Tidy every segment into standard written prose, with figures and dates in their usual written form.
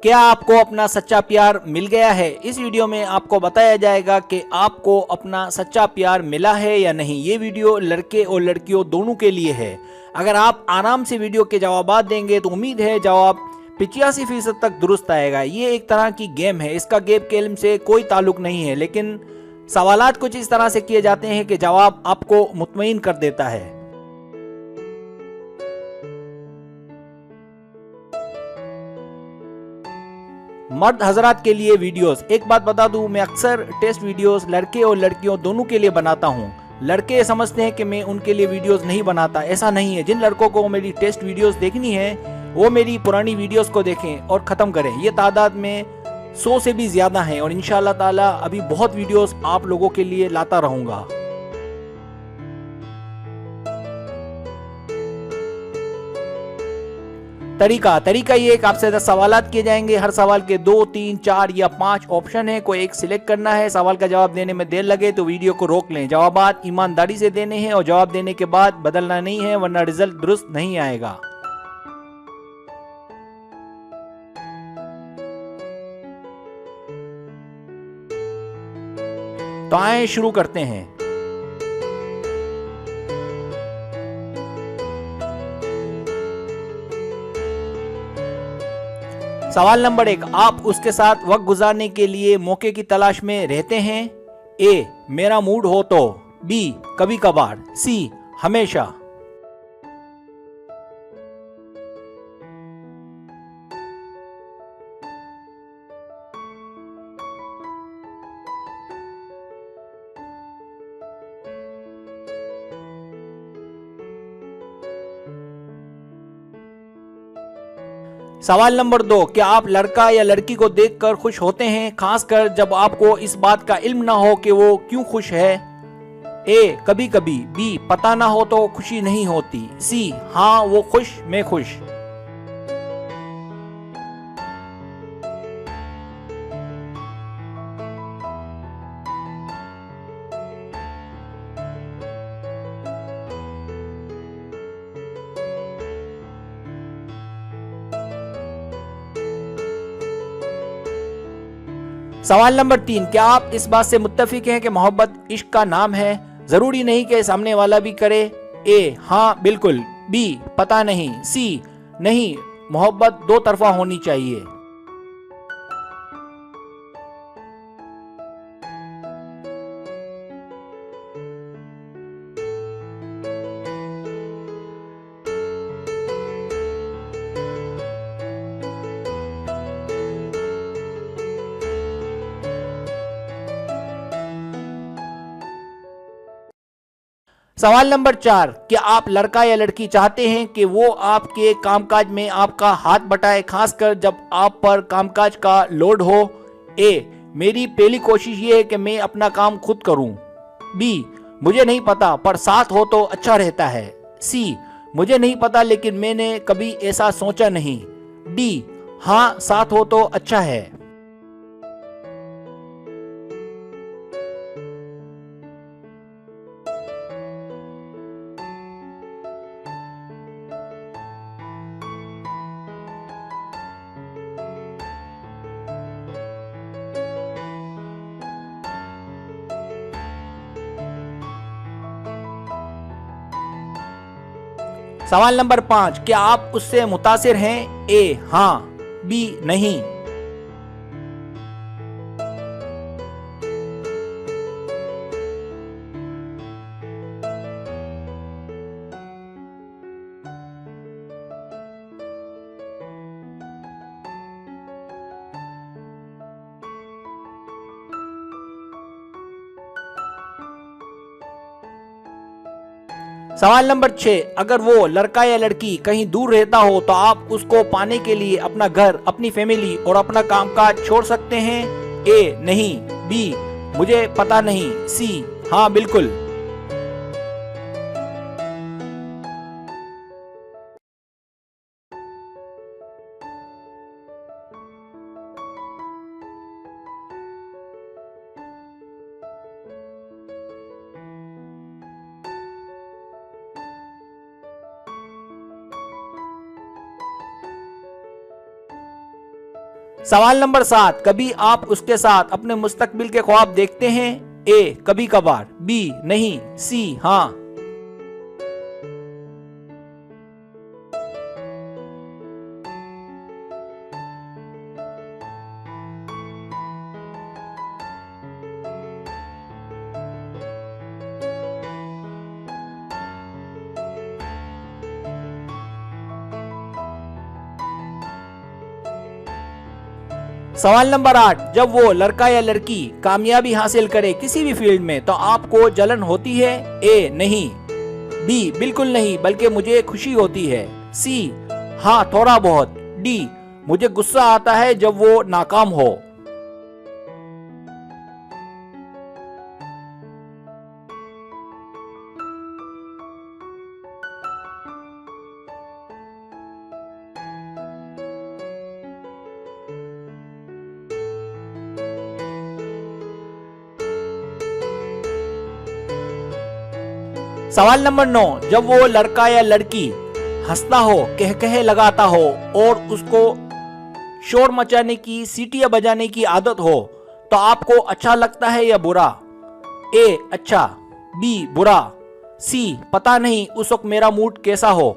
क्या आपको अपना सच्चा प्यार मिल गया है? इस वीडियो में आपको बताया जाएगा कि आपको अपना सच्चा प्यार मिला है या नहीं। ये वीडियो लड़के और लड़कियों दोनों के लिए है। अगर आप आराम से वीडियो के जवाब देंगे तो उम्मीद है जवाब 85% तक दुरुस्त आएगा। ये एक तरह की गेम है, इसका गेम के इल्म से कोई ताल्लुक नहीं है, लेकिन सवालात कुछ इस तरह से किए जाते हैं कि जवाब आपको मुतमईन कर देता है। मर्द हजरात के लिए वीडियोस। एक बात बता दूं, मैं अक्सर टेस्ट वीडियोस लड़के और लड़कियों दोनों के लिए बनाता हूं। लड़के समझते हैं कि मैं उनके लिए वीडियोस नहीं बनाता, ऐसा नहीं है। जिन लड़कों को मेरी टेस्ट वीडियोस देखनी है वो मेरी पुरानी वीडियोस को देखें और ख़त्म करें। ये तादाद में 100 से भी ज़्यादा है और इंशाल्लाह ताला अभी बहुत वीडियोस आप लोगों के लिए लाता रहूँगा। तरीका ये एक आपसे 10 सवालात किए जाएंगे। हर सवाल के 2, 3, 4 या 5 ऑप्शन है, कोई एक सिलेक्ट करना है। सवाल का जवाब देने में देर लगे तो वीडियो को रोक लें। जवाबात ईमानदारी से देने हैं और जवाब देने के बाद बदलना नहीं है, वरना रिजल्ट दुरुस्त नहीं आएगा। तो आए शुरू करते हैं। सवाल नंबर 1, आप उसके साथ वक्त गुजारने के लिए मौके की तलाश में रहते हैं? ए, मेरा मूड हो तो। बी, कभी कभार। सी, हमेशा। सवाल नंबर 2, क्या आप लड़का या लड़की को देखकर खुश होते हैं, खासकर जब आपको इस बात का इल्म ना हो कि वो क्यों खुश है? ए, कभी कभी। बी, पता ना हो तो खुशी नहीं होती। सी, हाँ वो खुश मैं खुश। सवाल नंबर 3, क्या आप इस बात से मुत्तफिक हैं कि मोहब्बत इश्क का नाम है, जरूरी नहीं कि सामने वाला भी करे? ए, हाँ बिल्कुल। बी, पता नहीं। सी, नहीं, मोहब्बत दो तरफा होनी चाहिए। सवाल नंबर 4, क्या आप लड़का या लड़की चाहते हैं कि वो आपके कामकाज में आपका हाथ बटाए, खासकर जब आप पर कामकाज का लोड हो? ए, मेरी पहली कोशिश ये है कि मैं अपना काम खुद करूं। बी, मुझे नहीं पता पर साथ हो तो अच्छा रहता है। सी, मुझे नहीं पता लेकिन मैंने कभी ऐसा सोचा नहीं। डी, हाँ साथ हो तो अच्छा है। सवाल नंबर 5, क्या आप उससे मुतासिर हैं? ए, हाँ। बी, नहीं। सवाल नंबर 6, अगर वो लड़का या लड़की कहीं दूर रहता हो तो आप उसको पाने के लिए अपना घर, अपनी फैमिली और अपना कामकाज छोड़ सकते हैं? ए, नहीं। बी, मुझे पता नहीं। सी, हाँ बिल्कुल। सवाल नंबर 7, कभी आप उसके साथ अपने मुस्तकबिल के ख्वाब देखते हैं? ए कभी कभार, बी नहीं, सी हाँ। सवाल नंबर 8, जब वो लड़का या लड़की कामयाबी हासिल करे किसी भी फील्ड में तो आपको जलन होती है? ए नहीं, बी बिल्कुल नहीं बल्कि मुझे खुशी होती है, सी हाँ थोड़ा बहुत, डी मुझे गुस्सा आता है जब वो नाकाम हो। सवाल नंबर 9, जब वो लड़का या लड़की हंसता हो, कहकहे लगाता हो और उसको शोर मचाने की, सीटियां बजाने की आदत हो तो आपको अच्छा लगता है या बुरा? ए अच्छा, बी बुरा, सी पता नहीं उस वक्त मेरा मूड कैसा हो।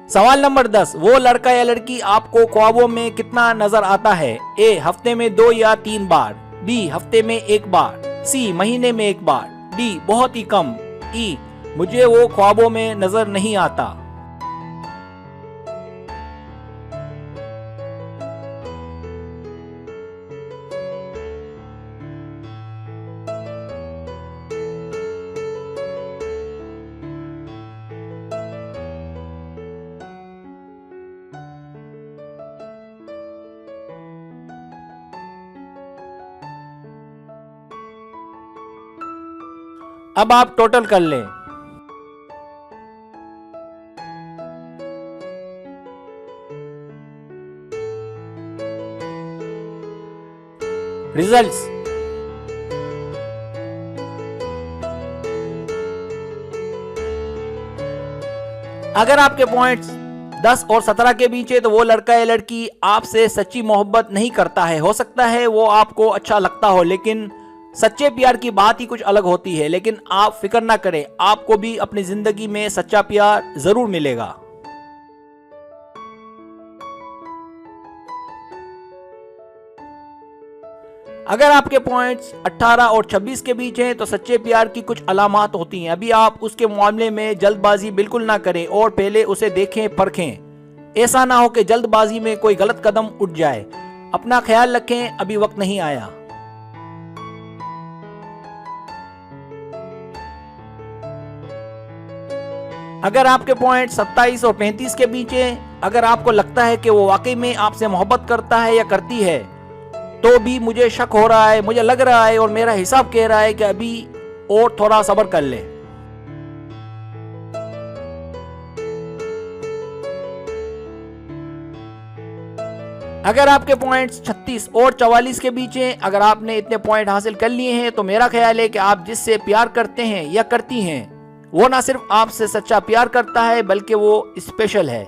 सवाल नंबर 10, वो लड़का या लड़की आपको ख्वाबों में कितना नजर आता है? ए हफ्ते में 2 या 3 बार, बी हफ्ते में 1 बार, सी महीने में 1 बार, डी बहुत ही कम, ई मुझे वो ख्वाबों में नजर नहीं आता। अब आप टोटल कर लें। रिजल्ट्स, अगर आपके पॉइंट्स 10 और 17 के बीच है तो वो लड़का या लड़की आपसे सच्ची मोहब्बत नहीं करता है। हो सकता है वो आपको अच्छा लगता हो, लेकिन सच्चे प्यार की बात ही कुछ अलग होती है। लेकिन आप फिक्र ना करें, आपको भी अपनी जिंदगी में सच्चा प्यार जरूर मिलेगा। अगर आपके पॉइंट्स 18 और 26 के बीच हैं तो सच्चे प्यार की कुछ अलामात होती हैं। अभी आप उसके मामले में जल्दबाजी बिल्कुल ना करें और पहले उसे देखें, परखें। ऐसा ना हो कि जल्दबाजी में कोई गलत कदम उठ जाए। अपना ख्याल रखें, अभी वक्त नहीं आया। अगर आपके पॉइंट 27 और 35 के बीच हैं, अगर आपको लगता है कि वो वाकई में आपसे मोहब्बत करता है या करती है, तो भी मुझे शक हो रहा है, मुझे लग रहा है और मेरा हिसाब कह रहा है कि अभी और थोड़ा सब्र कर ले। अगर आपके पॉइंट्स 36 और 44 के बीच हैं, अगर आपने इतने पॉइंट हासिल कर लिए हैं तो मेरा ख्याल है कि आप जिससे प्यार करते हैं या करती हैं वो ना सिर्फ आपसे सच्चा प्यार करता है बल्कि वो स्पेशल है।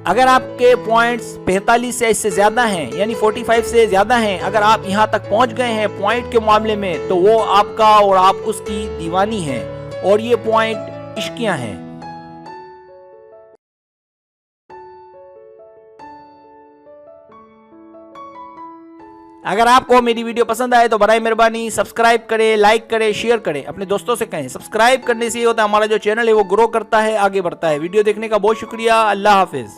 अगर आपके पॉइंट्स 45 या इससे ज्यादा हैं, यानी 45 से ज्यादा हैं, अगर आप यहां तक पहुंच गए हैं पॉइंट के मामले में, तो वो आपका और आप उसकी दीवानी हैं और ये पॉइंट इश्कियां हैं। अगर आपको मेरी वीडियो पसंद आए तो बराए मेहरबानी सब्सक्राइब करें, लाइक करें, शेयर करें, अपने दोस्तों से कहें। सब्सक्राइब करने से ये होता है हमारा जो चैनल है वो ग्रो करता है, आगे बढ़ता है। वीडियो देखने का बहुत शुक्रिया। अल्लाह हाफिज।